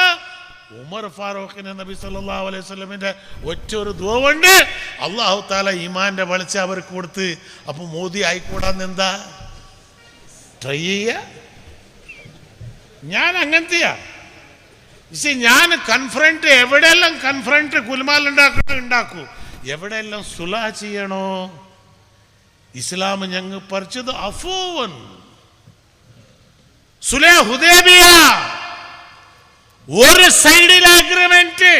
ഉമർ ഫാറൂഖിന് നബി സല്ലല്ലാഹു അലൈഹി വസല്ലമിന്റെ ഒറ്റൊരു ദുആ കൊണ്ട് അല്ലാഹു തആല ഈമാന്റെ വെളിച്ചം അവർക്ക് കൊടുത്ത്. അപ്പൊ മോദി ആയിക്കൂടാന്ന് എന്താ ട്രൈ ചെയ്യ? ഞാൻ അങ്ങനത്തെയാ. ഞാൻ കൺഫ്രണ്ട് എവിടെയെല്ലാം കൺഫ്രണ്ട് കുൽമാൽ ഉണ്ടാക്കൂ, എവിടെയെല്ലാം സുലാ ചെയ്യണോ ഇസ്ലാം ഞങ്ങൾ പഠിച്ചത് അഫൂവൻ സുലേ ഹുദൈബിയ. ഒരു സൈഡിൽ അഗ്രിമെന്റ്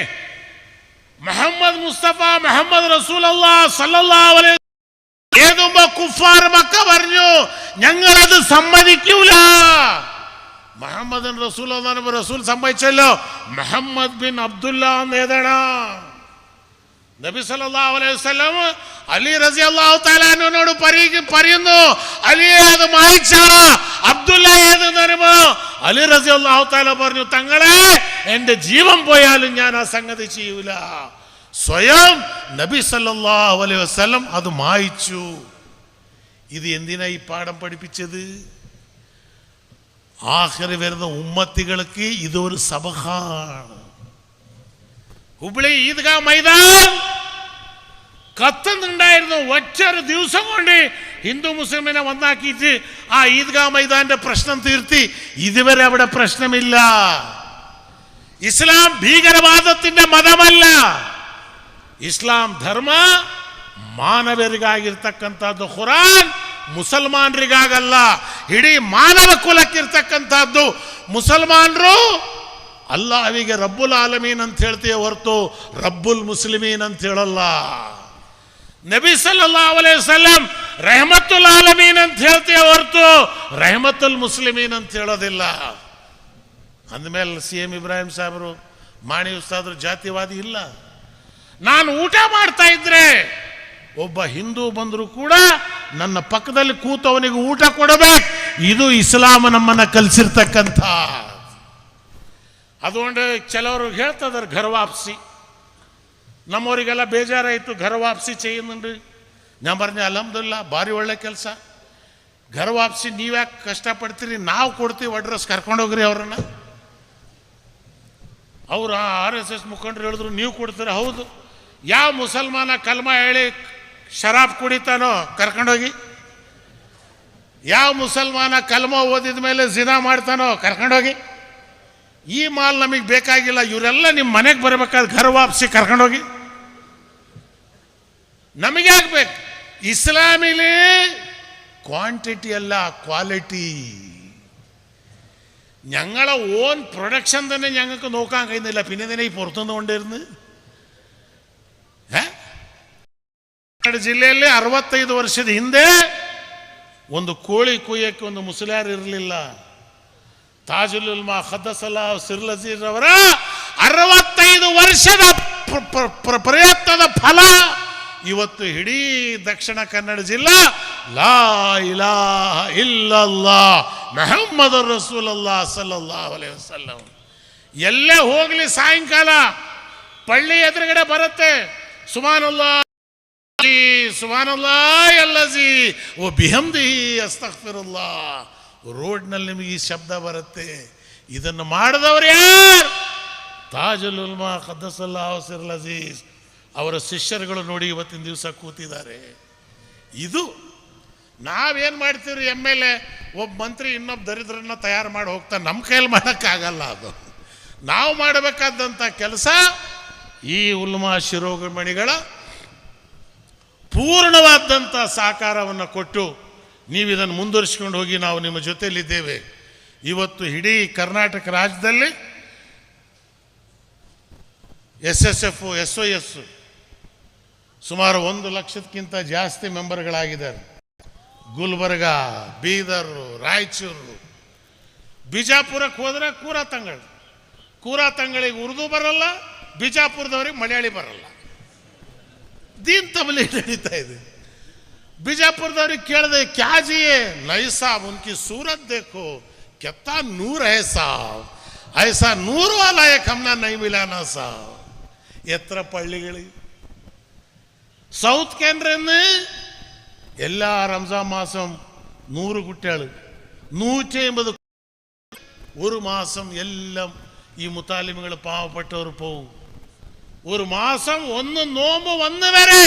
മുഹമ്മദ് മുസ്തഫ മുഹമ്മദ് റസൂലുള്ളാഹി സ്വല്ലല്ലാഹു അലൈഹി ഏതുമ്പോ കുഫാർ മക്ക പറഞ്ഞു ഞങ്ങളത് സമ്മതിക്കൂല. മുഹമ്മദ് റസൂൽ സമ്മതിച്ചല്ലോ. മുഹമ്മദ് ബിൻ അബ്ദുല്ല എഴുതണം. നബി സല്ലല്ലാഹു അലൈഹി വസല്ലം അലി റളിയല്ലാഹു തആല അൻഹുവിനോട് പറയുന്നു അലി അത് മായ്ച്ച അബ്ദുല്ല ഏത് തരുമോ? അലി റളിയല്ലാഹു തആല പറഞ്ഞു തങ്ങളെ എൻ്റെ ജീവൻ പോയാലും ഞാൻ ആ സംഗതി ചെയ്യൂല. സ്വയം നബി സല്ലല്ലാഹു അലൈഹി വസല്ലം അത് മായ്ച്ചു. ഇത് എന്തിനാ ഈ പാഠം പഠിപ്പിച്ചത്? ആഖിറ വരുന്ന ഉമ്മത്തികൾക്ക് ഇതൊരു സബഹാണ്. ഹുബ്ലി ഈദ്ഗാ മൈതാൻ കത്തുന്നുണ്ടായിരുന്നു. ഒറ്റൊരു ദിവസം കൊണ്ട് ഹിന്ദു മുസ്ലിമിനെ വന്നാക്കിയിട്ട് ആ ഈദ്ഗാ മൈതാന്റെ പ്രശ്നം തീർത്തി. ഇതുവരെ അവിടെ പ്രശ്നമില്ല. ഇസ്ലാം ಭೀಕರವಾದത്തിന്റെ ಮತಮಲ್ಲ. ಇಸ್ಲಾಂ ಧರ್ಮ ಮಾನವರಿಗಾಗಿರ್ತಕ್ಕಂಥದ್ದು. ಖುರಾನ್ ಮುಸಲ್ಮಾನರಿಗಾಗಲ್ಲ, ಇಡೀ ಮಾನವ ಕುಲಕ್ಕಿರ್ತಕ್ಕಂಥದ್ದು. ಮುಸಲ್ಮಾನರು ಅಲ್ಲಾಹವಿಗೆ ರಬ್ಬುಲ್ ಆಲಮೀನ್ ಅಂತ ಹೇಳ್ತೀಯ ಹೊರತು ರಬ್ಬುಲ್ ಮುಸ್ಲಿಮೀನ್ ಅಂತ ಹೇಳಲ್ಲ. ನಬಿ ಸಲ್ಲಲ್ಲಾಹು ಅಲೈಹಿ ವಸಲ್ಲಂ ರಹಮತುಲ್ ಆಲಮೀನ್ ಅಂತ ಹೇಳ್ತೀಯ ಹೊರತು ರಹಮತುಲ್ ಮುಸ್ಲಿಮೀನ್ ಅಂತ ಹೇಳೋದಿಲ್ಲ. ಅಂದಮೇಲೆ CM ಇಬ್ರಾಹಿಂ ಸಾಹೇಬರು ಮಾಣಿ ಉಸ್ತಾದ್ರು ಜಾತಿವಾದಿ ಇಲ್ಲ. ನಾನು ಊಟ ಮಾಡ್ತಾ ಇದ್ರೆ ಒಬ್ಬ ಹಿಂದೂ ಬಂದರೂ ಕೂಡ ನನ್ನ ಪಕ್ಕದಲ್ಲಿ ಕೂತವನಿಗೆ ಊಟ ಕೊಡಬೇಕು. ಇದು ಇಸ್ಲಾಂ ನಮ್ಮನ್ನು ಕಲಿಸಿರ್ತಕ್ಕಂಥ. അതുകൊണ്ട് ചിലവർ ಹೇಳ್ತದಾರೆ ಘರ ವಾಪಸಿ. ನಮ್ಮವರಿಗೆಲ್ಲ ಬೇಜಾರಾಯಿತು, ಘರ ವಾಪಸಿ ചെയ്യുന്നുണ്ട്. ഞാൻ പറഞ്ഞ ಅಲ್ಹಮ್ದುಲಿಲ್ಲಾ ಭಾರಿ ಒಳ್ಳೆ ಕೆಲಸ. ಘರ ವಾಪಸಿ ನೀವ್ಯಾಕೆ ಕಷ್ಟಪಡ್ತೀರಿ, ನಾವು ಕೊಡ್ತೀವಿ ಅಡ್ರೆಸ್, ಕರ್ಕೊಂಡೋಗ್ರಿ ಅವ್ರನ್ನ. ಅವರು RSS ಮುಖಂಡರು ಹೇಳಿದ್ರು ನೀವು ಕೊಡ್ತೀರ. ಹೌದು, ಯಾವ ಮುಸಲ್ಮಾನ ಕಲ್ಮಾ ಹೇಳಿ ಶರಾಬ್ ಕುಡಿತಾನೋ ಕರ್ಕೊಂಡೋಗಿ, ಯಾವ ಮುಸಲ್ಮಾನ ಕಲ್ಮಾ ಓದಿದ ಮೇಲೆ ಜಿನಾ ಮಾಡ್ತಾನೋ ಕರ್ಕೊಂಡೋಗಿ. ಈ ಮಾಲ್ ನಮಗೆ ಬೇಕಾಗಿಲ್ಲ, ಇವರೆಲ್ಲ ನಿಮ್ಮ ಮನೆಗೆ ಬರಬೇಕಾದ್ರೆ ಘರ ವಾಪಸಿ ಕರ್ಕೊಂಡೋಗಿ. ನಮಗೆ ಆಗ್ಬೇಕು. ഇസ്ലാമില് ക്വാണ്ടിറ്റി അല്ല ക്വാളിറ്റി. ഞങ്ങളെ ഓൺ പ്രൊഡക്ഷൻ തന്നെ ഞങ്ങൾക്ക് നോക്കാൻ കഴിയുന്നില്ല, പിന്നെ തന്നെ ഈ പുറത്തുനിന്ന് കൊണ്ടിരുന്ന്. ಜಿಲ್ಲೆಯಲ್ಲಿ 65 ವರ್ಷದ ಹಿಂದೆ ಒಂದು ಕೋಳಿ ಕೊಯ್ಯಕ್ಕೆ ಒಂದು ಮುಸ್ಲಿಯಾರ್ ಇರಲಿಲ್ಲ. ತಾಜುಲ್ ಉಲ್ಮಾ ಖದ್ದಸಲ್ಲಾಹು ಸಿರ್ರುಲ್ ಅಜೀಜ್ ಅವರ 65 ವರ್ಷದ ಪ್ರಯತ್ನದ ಫಲ ಇವತ್ತು ಇಡೀ ದಕ್ಷಿಣ ಕನ್ನಡ ಜಿಲ್ಲಾ ಲಾ ಇಲಾಹ ಇಲ್ಲಲ್ಲಾಹ್ ಮುಹಮ್ಮದುರ್ ರಸೂಲುಲ್ಲಾಹ್ ಸಲ್ಲಲ್ಲಾಹು ಅಲೈಹಿ ವಸಲ್ಲಂ. ಎಲ್ಲೇ ಹೋಗಲಿ ಸಾಯಂಕಾಲ ಪಳ್ಳಿ ಎದುರುಗಡೆ ಬರುತ್ತೆ ಸುಬ್ಹಾನಲ್ಲಾಹ್ ಸುಬ್ಹಾನಲ್ಲಾಹ್ ಅಲ್ಲಜಿ ವ ಬಿಹಮ್ದಿಹಿ ಅಸ್ತಗ್ಫಿರುಲ್ಲಾಹ್. ರೋಡ್ನಲ್ಲಿ ನಿಮಗೆ ಈ ಶಬ್ದ ಬರುತ್ತೆ. ಇದನ್ನು ಮಾಡಿದವರು ಯಾರು? ತಾಜುಲ್ ಉಲ್ಮಾ ಖದ್ದಸಲ್ಲಾಹು ಸಿರ್ರುಲ್ ಅಜೀಜ್ ಅವರ ಶಿಷ್ಯರುಗಳು ನೋಡಿ ಇವತ್ತಿನ ದಿವಸ ಕೂತಿದ್ದಾರೆ. ಇದು ನಾವೇನು ಮಾಡ್ತೀವಿ, MLA ಒಬ್ಬ ಮಂತ್ರಿ ಇನ್ನೊಬ್ಬ ದರಿದ್ರನ್ನ ತಯಾರು ಮಾಡಿ ಹೋಗ್ತಾನೆ, ನಮ್ಮ ಕೈಯಲ್ಲಿ ಮಾಡೋಕ್ಕಾಗಲ್ಲ. ಅದು ನಾವು ಮಾಡಬೇಕಾದಂಥ ಕೆಲಸ ಈ ಉಲ್ಮಾ ಶಿರೋಮಣಿಗಳ ಪೂರ್ಣವಾದಂಥ ಸಹಕಾರವನ್ನು ಕೊಟ್ಟು ನೀವು ಇದನ್ನು ಮುಂದುವರಿಸ್ಕೊಂಡು ಹೋಗಿ, ನಾವು ನಿಮ್ಮ ಜೊತೆಯಲ್ಲಿದ್ದೇವೆ. ಇವತ್ತು ಇಡೀ ಕರ್ನಾಟಕ ರಾಜ್ಯದಲ್ಲಿ SSF SOS ಸುಮಾರು 1 ಲಕ್ಷಕ್ಕಿಂತ ಜಾಸ್ತಿ ಮೆಂಬರ್ಗಳಾಗಿದ್ದಾರೆ. ಗುಲ್ಬರ್ಗ, ಬೀದರ್, ರಾಯಚೂರು, ಬಿಜಾಪುರಕ್ಕೆ ಹೋದ್ರೆ ಕೂರಾ ತಂಗಳಿಗೆ ಉರ್ದು ಬರಲ್ಲ, ಬಿಜಾಪುರದವ್ರಿಗೆ ಮಲಯಾಳಿ ಬರಲ್ಲ. ದೀನ್ ತಬಲಿ ನಡೀತಾ ಇದೆ. ಬಿಜಾಪುರದವ್ರಿಗೆ ಕೇಳಿದೆ ಕ್ಯಾ ಜಿಯೇ ನೈ ಸಾಬ್ ಉನ್ಕಿ ಸೂರತ್ ದೇಖೋ ಕೆತ್ತಾ ನೂರ್ ಹೈ ಸಾಬ್, ಐಸಾ ನೂರು ವಾಲಾ ಏಕ್ ಹಮ್ನಾ ನೈ ಮಿಲಾನಾ ಸಾಬ್. എത്ര പള്ളികൾ സൗത്ത് കേന്ദ്രന്ന് എല്ലാ റംസാൻ മാസം 100 കുട്ടികൾ 150 ഒരു മാസം എല്ലാം ഈ മുത്താലിമുകൾ പാവപ്പെട്ടവർ പോവും. ഒരു മാസം ഒന്ന് നോമ്പ് വന്ന് വരെ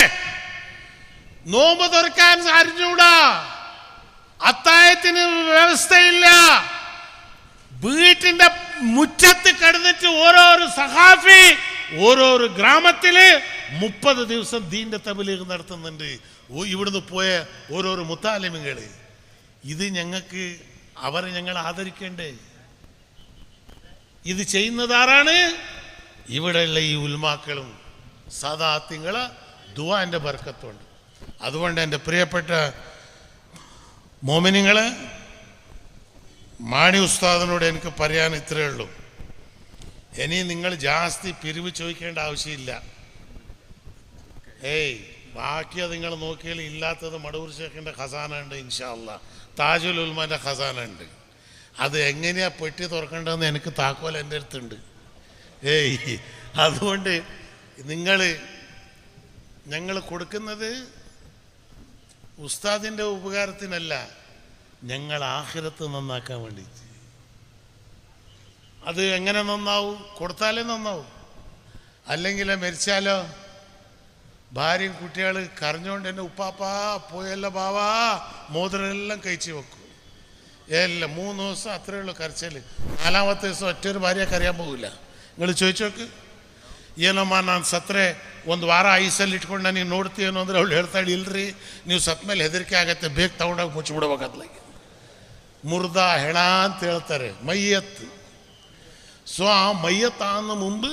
നോമ്പ് തുറക്കാൻ അറിഞ്ഞൂടാ, അത്താഴത്തിന് വ്യവസ്ഥയില്ല. വീട്ടിന്റെ മുറ്റത്ത് കിടന്നിട്ട് ഓരോരു സഹാഫി ഓരോരു ഗ്രാമത്തിൽ 30 ദിവസം ദീന്റെ തബ്ലീഗ് നടത്തുന്നുണ്ട്. ഇവിടുന്ന് പോയ ഓരോരോ മുത്താലിമുകൾ. ഇത് ഞങ്ങൾക്ക് അവരെ ഞങ്ങൾ ആദരിക്കണ്ടേ? ഇത് ചെയ്യുന്നതാരാണ്? ഇവിടെയുള്ള ഈ ഉൽമാക്കളും സാദാത്യങ്ങളെ ദുആന്റെ ബർക്കത്തുണ്ട്. അതുകൊണ്ട് എൻ്റെ പ്രിയപ്പെട്ട മോമിനിങ്ങളെ, മാണി ഉസ്താദിനോട് എനിക്ക് പറയാൻ ഇത്രയേ ഉള്ളൂ. ഇനി നിങ്ങൾ ജാസ്തി പിരിവ് ചോദിക്കേണ്ട ആവശ്യമില്ല. ബാക്കിയത് നിങ്ങൾ നോക്കിയാൽ ഇല്ലാത്തത് മടവൂർ ഷേഖിൻ്റെ ഖസാന ഉണ്ട്, ഇൻഷാ അല്ലാഹ് താജുൽ ഉൽമാൻ്റെ ഖസാന ഉണ്ട്. അത് എങ്ങനെയാണ് പെട്ടി തുറക്കേണ്ടതെന്ന് എനിക്ക് താക്കോൽ എൻ്റെ അടുത്തുണ്ട്. അതുകൊണ്ട് ഞങ്ങൾ കൊടുക്കുന്നത് ഉസ്താദിൻ്റെ ഉപകാരത്തിനല്ല, ഞങ്ങൾ ആഖിറത്ത് നന്നാക്കാൻ വേണ്ടിയിട്ട്. അത് എങ്ങനെ നന്നാവും? കൊടുത്താലേ നന്നാവും. അല്ലെങ്കിൽ മരിച്ചാലോ ഭാര്യയും കുട്ടികൾ കരഞ്ഞുകൊണ്ട് എന്നെ ഉപ്പാപ്പാ പോയല്ല ബാവാ മോതിരെല്ലാം കഴിച്ച് വെക്കും. എല്ലാം 3 ദിവസം അത്രയേ ഉള്ളൂ കരച്ചൽ. 4ാമത്തെ ദിവസം ഒറ്റൊരു ಭಾರ್ಯ ಕರೆಯಾൻ ಹೋಗಿಲ್ಲ. നിങ്ങൾ ചോദിച്ചു ನೋക്ക്, ಏನಮ್ಮ ನಾನು ಸತ್ತರೆ 1 ವಾರ ಐಸಲ್ಲಿ ಇಟ್ಕೊಂಡು ನನಗೆ ನೋಡ್ತೀಯೇನೋ ಅಂದರೆ ಅವಳು ಹೇಳ್ತಾಳೆ, ಇಲ್ರಿ ನೀವು ಸತ್ತ ಮೇಲೆ ಹೆದರಿಕೆ ಆಗತ್ತೆ, ಬೇಗ ತಗೊಂಡೋಗಿ ಮುಚ್ಚಿಬಿಡ್ಬೇಕತ್ಲಾಗೆ. ಮುರ್ದ ಹೆಣ ಅಂತ ಹೇಳ್ತಾರೆ, ಮೈಯತ್ತು. സോ ആ മയ്യത്താന്ന് മുമ്പ്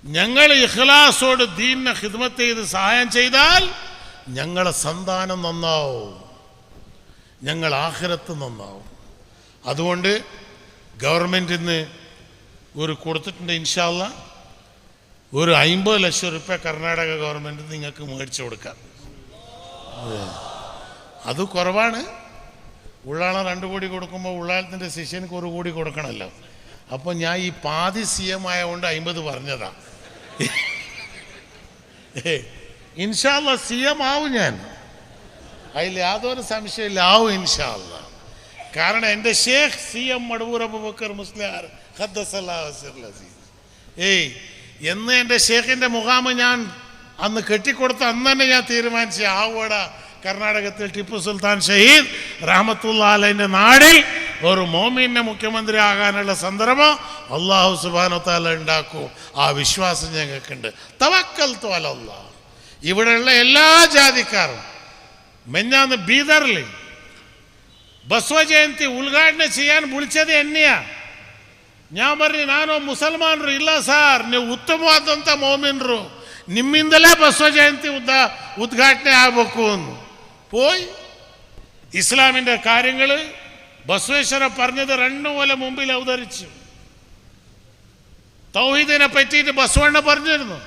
ഞങ്ങൾ ഇഖ്ലാസോട് ദീനിനെ ഖിദ്മത്ത് ചെയ്ത് സഹായം ചെയ്താൽ ഞങ്ങളെ സന്താനം നന്നാവും, ഞങ്ങൾ ആഖിറത്ത് നന്നാവും. അതുകൊണ്ട് ഗവൺമെൻറ്റിൽ നിന്ന് ഒരു കൊടുത്തിട്ടുണ്ട്. ഇൻഷാ അല്ലാഹ് ഒരു 50 ലക്ഷം രൂപ കർണാടക ഗവൺമെൻറ് നിങ്ങൾക്ക് മേടിച്ചു കൊടുക്കാം. അത് കുറവാണ്. ഉള്ളാളെ 2 കോടി കൊടുക്കുമ്പോൾ ഉള്ളാളത്തിൻ്റെ ശിഷ്യനക്ക് 1 കോടി കൊടുക്കണമല്ലോ. അപ്പോൾ ഞാൻ ഈ പാതി CM ആയതുകൊണ്ട് 50 പറഞ്ഞതാ. ഇൻഷാ അല്ലാഹ് CM ആവും ഞാൻ, അതിൽ യാതൊരു സംശയമില്ല, ആവും ഇൻഷാ അല്ലാഹ്. കാരണം എൻ്റെ ഷേഖ് CM മടവൂർ അബൂബക്കർ മുസ്ലിയാർ ഖദ്ദസല്ലാഹു സിർറഹു അസീസ് എന്ന് എൻ്റെ ഷേഖിൻ്റെ മുഖാമ് ഞാൻ അന്ന് കെട്ടിക്കൊടുത്ത അന്ന് തന്നെ ഞാൻ തീരുമാനിച്ചു, ആവോട കർണാടകത്തിൽ ടിപ്പു സുൽത്താൻ ഷഹീദ് റഹ്മത്തുള്ളാഹി അലൈഹിന്റെ നാടിൽ ഒരു മോമിനെ മുഖ്യമന്ത്രി ആകാനുള്ള സന്ദർഭം അല്ലാഹു സുബ്ഹാനഹു വ തആല ഉണ്ടാക്കും. ആ വിശ്വാസം ഞങ്ങൾക്കുണ്ട്. തവക്കൽതു അലല്ലാഹ്. ഇവിടെയുള്ള എല്ലാ ജാതിക്കാരും മെഞ്ഞാന്ന് ബീദറിൽ ബസവ ജയന്തി ഉദ്ഘാടനം ചെയ്യാൻ വിളിച്ചത് എന്നെയാ. ഞാൻ പറഞ്ഞു, ನಾನು ಮುಸಲ್ಮಾನರು ಇಲ್ಲ ಸರ್, ನೀವು ಉತ್ತಮವಾದಂಥ ಮೋಮಿನರು, ನಿಮ್ಮಿಂದಲೇ ಬಸವ ಜಯಂತಿ ಉದ್ಘಾಟನೆ ಆಗಬೇಕು എന്ന് പോയി. ഇസ്ലാമിൻ്റെ കാര്യങ്ങൾ ബസവേശ്വര പറഞ്ഞത് 2 കൊല്ലം മുമ്പിൽ അവതരിച്ചു. തൗഹീദിനെ പറ്റിയിട്ട് ബസവണ്ണ പറഞ്ഞിരുന്നു.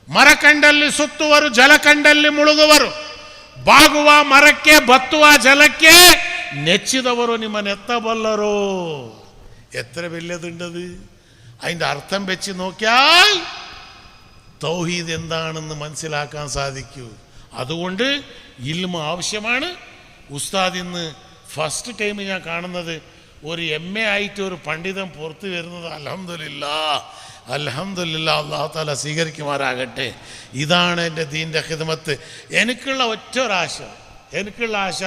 ಮರಕಂಡಲ್ಲಿ ಸುತ್ತುವರು, ಜಲಕಂಡಲ್ಲಿ ಮುಳುಗುವರು, ಬಾಗುವ ಮರಕ್ಕೆ ಬತ್ತುವ ಜಲಕ್ಕೆ ನೆಚ್ಚಿದವರು ನಿಮ್ಮನ್ನೆತ್ತಬಲ್ಲರು. എത്ര വലിയതുണ്ടത്. അതിൻ്റെ അർത്ഥം വെച്ച് നോക്കിയാൽ തൗഹീദ് എന്താണെന്ന് മനസ്സിലാക്കാൻ സാധിക്കൂ. അതുകൊണ്ട് ഇൽമ ആവശ്യമാണ്. ഉസ്താദ് ഇന്ന് ഫസ്റ്റ് ടൈം ഞാൻ കാണുന്നത് ഒരു MA ആയിട്ട് ഒരു പണ്ഡിതൻ പുറത്തു വരുന്നത്. അൽഹംദുലില്ലാഹ്, അൽഹംദുലില്ലാഹ്, അല്ലാഹു തആല സ്വീകരിക്കുമാറാകട്ടെ. ഇതാണ് എൻ്റെ ദീൻ്റെ ഖിദ്മത്ത്. എനിക്കുള്ള ആശ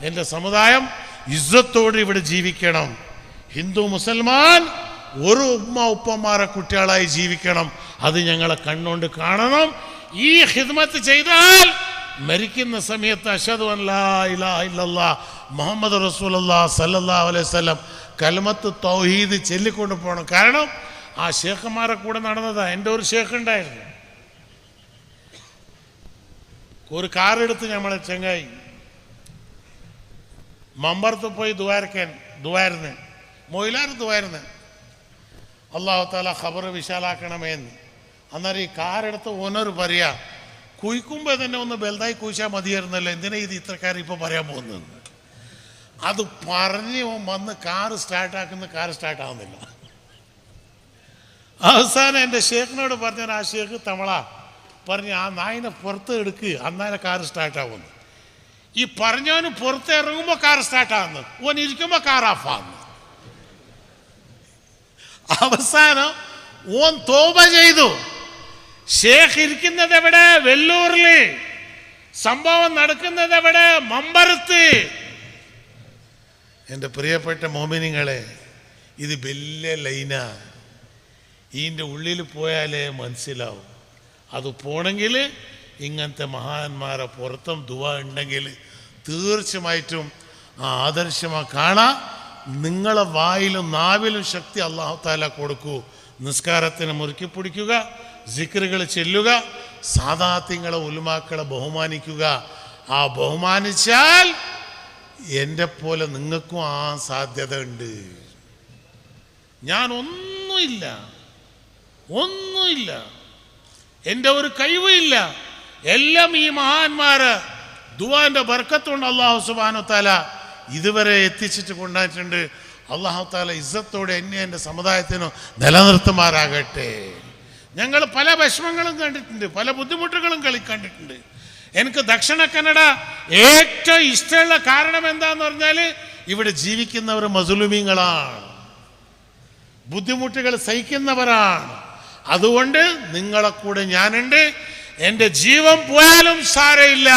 എൻ്റെ സമുദായം ഇസ്സത്തോടെ ഇവിടെ ജീവിക്കണം. ഹിന്ദു മുസൽമാൻ ഒരു ഉപ്പമാരെ കുട്ടികളായി ജീവിക്കണം. അത് ഞങ്ങളെ കണ്ണുകൊണ്ട് കാണണം. ഈ ഖിദ്മത്ത് ചെയ്താൽ മരിക്കുന്ന സമയത്ത് അശ്ഹദു അൻ ലാ ഇലാഹ ഇല്ലല്ലാഹ് മുഹമ്മദ് റസൂലുള്ളാഹി സ്വല്ലല്ലാഹു അലൈഹി വസല്ലം കലിമത്ത് തൗഹീദ് ചൊല്ലിക്കൊണ്ട് പോകണം. കാരണം ആ ഷേഖന്മാരെ കൂടെ നടന്നതാ. എൻ്റെ ഒരു ഷേഖ് ഉണ്ടായിരുന്നു. ഒരു കാറെടുത്ത് നമ്മളെ ചങ്ങായി മമ്പറത്ത് പോയി ദുആർന്ന് മൊയിലാർ ദുആർന്ന് അല്ലാഹു തആല ഖബർ വിശാലാക്കണമെന്ന്. അന്നേരം ഈ കാറെടുത്ത് ഓനർ പറയാ, കുയിക്കുമ്പോൾ തന്നെ ഒന്ന് വലുതായി കുയിച്ചാൽ മതിയായിരുന്നല്ലോ, എന്തിനാ ഇത് ഇത്രക്കാർ ഇപ്പോൾ പറയാൻ പോകുന്നത്. അത് പറഞ്ഞ് വന്ന് കാറ് സ്റ്റാർട്ടാകുന്നില്ല. അവസാനം എൻ്റെ ഷേഖിനോട് പറഞ്ഞാൽ ആ ഷേഖ് തമള പറഞ്ഞ് ആ നായിനെ പുറത്ത് എടുക്ക്, അന്നേരം കാറ് സ്റ്റാർട്ടാവുന്നു. ഈ പറഞ്ഞവന് പുറത്ത് ഇറങ്ങുമ്പോൾ കാർ സ്റ്റാർട്ടാകുന്നു, ഓൻ ഇരിക്കുമ്പോൾ കാർ ഓഫാകുന്നു. അവസാനം ഓൻ തോബ ചെയ്തു. ഷേഖ് ഇരിക്കുന്നത് എവിടെ? വെല്ലൂരില്. സംഭവം നടക്കുന്നത് എവിടെ? മമ്പറത്ത്. എൻ്റെ പ്രിയപ്പെട്ട മോമിനിങ്ങളെ, ഇത് വലിയ ലൈനാ. ഇതിൻ്റെ ഉള്ളിൽ പോയാലേ മനസ്സിലാവും. അത് പോണെങ്കിൽ ഇങ്ങനത്തെ മഹാന്മാരെ പുറത്തും ദുആ ഉണ്ടെങ്കിൽ തീർച്ചയായിട്ടും ആ ആദർശമായി കാണാം. നിങ്ങളെ വായിലും നാവിലും ശക്തി അല്ലാഹു തആല കൊടുക്കൂ. നിസ്കാരത്തിന് മുറുക്കി പിടിക്കുക, സിക്റുകൾ ചെല്ലുക, സാദാത്യങ്ങളെ ഉലമാക്കളെ ബഹുമാനിക്കുക. ആ ബഹുമാനിച്ചാൽ എൻ്റെ പോലെ നിങ്ങൾക്കും ആ സാധ്യത ഉണ്ട്. ഞാൻ ഒന്നുമില്ല, എൻ്റെ ഒരു കഴിവില്ല. എല്ലാം ഈ മഹാന്മാര് ദുആന്റെ ബർക്കത്തുകൊണ്ട് അല്ലാഹു സുബ്ഹാനഹു വ തആല ഇതുവരെ എത്തിച്ചിട്ട് കൊണ്ടായിട്ടുണ്ട്. അല്ലാഹു തആല ഇസ്സത്തോടെ എന്നെ എൻ്റെ സമുദായത്തിനും നിലനിർത്തുമാറാകട്ടെ. ഞങ്ങൾ പല വിഷമങ്ങളും കണ്ടിട്ടുണ്ട്, പല ബുദ്ധിമുട്ടുകളും കണ്ടിട്ടുണ്ട്. എനിക്ക് ദക്ഷിണ കന്നഡ ഏറ്റവും ഇഷ്ടമുള്ള കാരണം എന്താന്ന് പറഞ്ഞാൽ ഇവിടെ ജീവിക്കുന്നവർ മസ്ലൂമീങ്ങളാണ്, ബുദ്ധിമുട്ടുകൾ സഹിക്കുന്നവരാണ്. അതുകൊണ്ട് നിങ്ങളെ കൂടെ ഞാനുണ്ട്. എൻ്റെ ജീവൻ പോയാലും സാരമില്ല,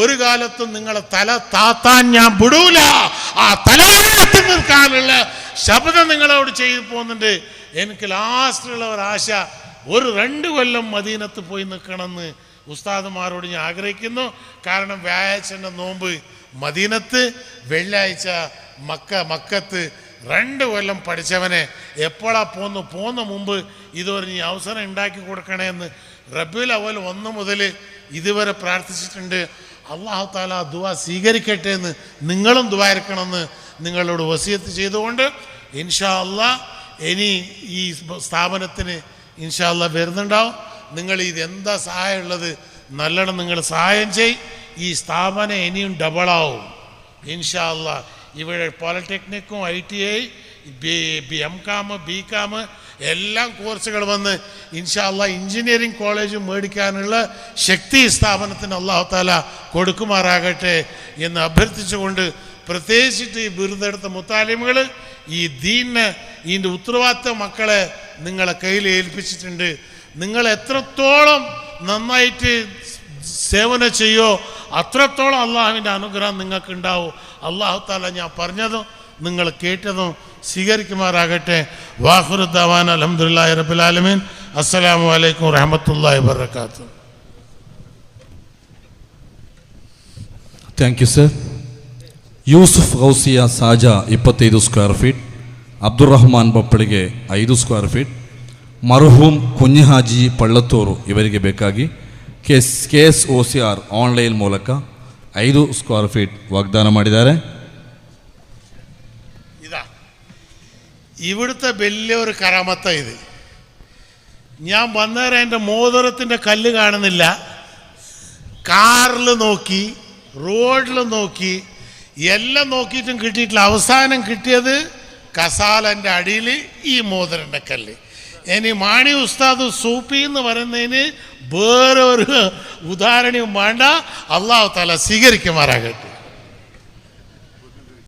ഒരു കാലത്തും നിങ്ങളെ തല താത്താൻ ഞാൻ വിടൂല. ആ തല നിൽക്കാനുള്ള ശബ്ദം നിങ്ങളോട് ചെയ്തു പോകുന്നുണ്ട്. എനിക്ക് ലാസ്റ്റിലുള്ള ഒരാശ, ഒരു 2 കൊല്ലം മദീനത്ത് പോയി നിൽക്കണമെന്ന് ഉസ്താദുമാരോട് ഞാൻ ആഗ്രഹിക്കുന്നു. കാരണം വ്യാഴാഴ്ചൻ്റെ നോമ്പ് മദീനത്ത്, വെള്ളിയാഴ്ച മക്കത്ത് 2 കൊല്ലം പഠിച്ചവനെ എപ്പോഴാ പോന്ന മുമ്പ് ഇതൊരു നീ അവസരം ഉണ്ടാക്കി കൊടുക്കണേന്ന് റബീഉൽ അവ്വൽ 1 മുതൽ ഇതുവരെ പ്രാർത്ഥിച്ചിട്ടുണ്ട്. അല്ലാഹു തആല ദുആ സ്വീകരിക്കട്ടെ എന്ന് നിങ്ങളും ദുആ ഇറക്കണമെന്ന് നിങ്ങളോട് വസിയത്ത് ചെയ്തുകൊണ്ട് ഇൻഷാ അല്ലാഹ് ഇനി ഈ സ്ഥാപനത്തിന് ഇൻഷാ അല്ലാഹ് വരുന്നുണ്ടാവും. നിങ്ങൾ ഇതെന്താ സഹായം ഉള്ളത് നല്ലോണം നിങ്ങൾ സഹായം ചെയ്. ഈ സ്ഥാപനം ഇനിയും ഡബിളാവും ഇൻഷാ അല്ലാഹ്. ഇവിടെ പോളിടെക്നിക്കും ITI MCom BCom എല്ലാം കോഴ്സുകൾ വന്ന് ഇൻഷാ അല്ലാഹ് എഞ്ചിനീയറിംഗ് കോളേജും മേടിക്കാനുള്ള ശക്തി സ്ഥാപനത്തിന് അല്ലാഹു തആല കൊടുക്കുമാറാകട്ടെ എന്ന് അഭ്യർത്ഥിച്ചുകൊണ്ട് പ്രത്യേകിച്ചിട്ട് ഈ ബിരുദെടുത്ത മുത്താലിമുകൾ ഈ ദീനിനെ ഇതിൻ്റെ ഉത്തരവാദിത്വ മക്കളെ നിങ്ങളെ കയ്യിൽ ഏൽപ്പിച്ചിട്ടുണ്ട്. നിങ്ങൾ എത്രത്തോളം നന്നായിട്ട് സേവനം ചെയ്യോ അത്രത്തോളം അള്ളാഹുവിൻ്റെ അനുഗ്രഹം നിങ്ങൾക്ക് ഉണ്ടാവും. അല്ലാഹു തആല ഞാൻ പറഞ്ഞതും നിങ്ങൾ കേട്ടതും സ്വീകരിക്കുമാറാകട്ടെ. വാഖിറു ദഅവാന അൽഹംദുലില്ലാഹി റബ്ബിൽ ആലമീൻ. അസ്സലാമു അലൈക്കും വറഹ്മത്തുള്ളാഹി വബറകാതുഹു. Thank you sir. Yusuf Gousiya Saja 25 square feet, Abdurrahman ಬಪ್ಪಳಿಗೆ 5 ಸ್ಕ್ವೇರ್ ಫೀಟ್, ಮರ್ಹೂಮ್ ಕುഞ്ഞിಹಾಜಿ ಪಳ್ಳತ್ತೂರು ಇವರಿಗೆ ಬೇಕಾಗಿ KSOCR ಆನ್ಲೈನ್ ಮೂಲಕ 5 ಸ್ಕ್ವೇರ್ ಫೀಟ್ ವಾಗ್ದಾನ ಮಾಡಿದ್ದಾರೆ. ഇവിടുത്തെ വലിയൊരു കറാമത്ത ഇത്. ഞാൻ വന്നേരം എൻ്റെ മോതിരത്തിൻ്റെ കല്ല് കാണുന്നില്ല. കാറിൽ നോക്കി, റോഡിൽ നോക്കി, എല്ലാം നോക്കിയിട്ടും കിട്ടിയിട്ടില്ല. അവസാനം കിട്ടിയത് കസാലൻ്റെ അടിയിൽ ഈ മോതിരൻ്റെ കല്ല്. ഇനി മാണി ഉസ്താദ് സൂപ്പി എന്ന് പറയുന്നതിന് വേറെ ഒരു ഉദാഹരണവും വേണ്ട. അല്ലാഹു തആല സ്വീകരിക്കുമാറാകട്ടെ.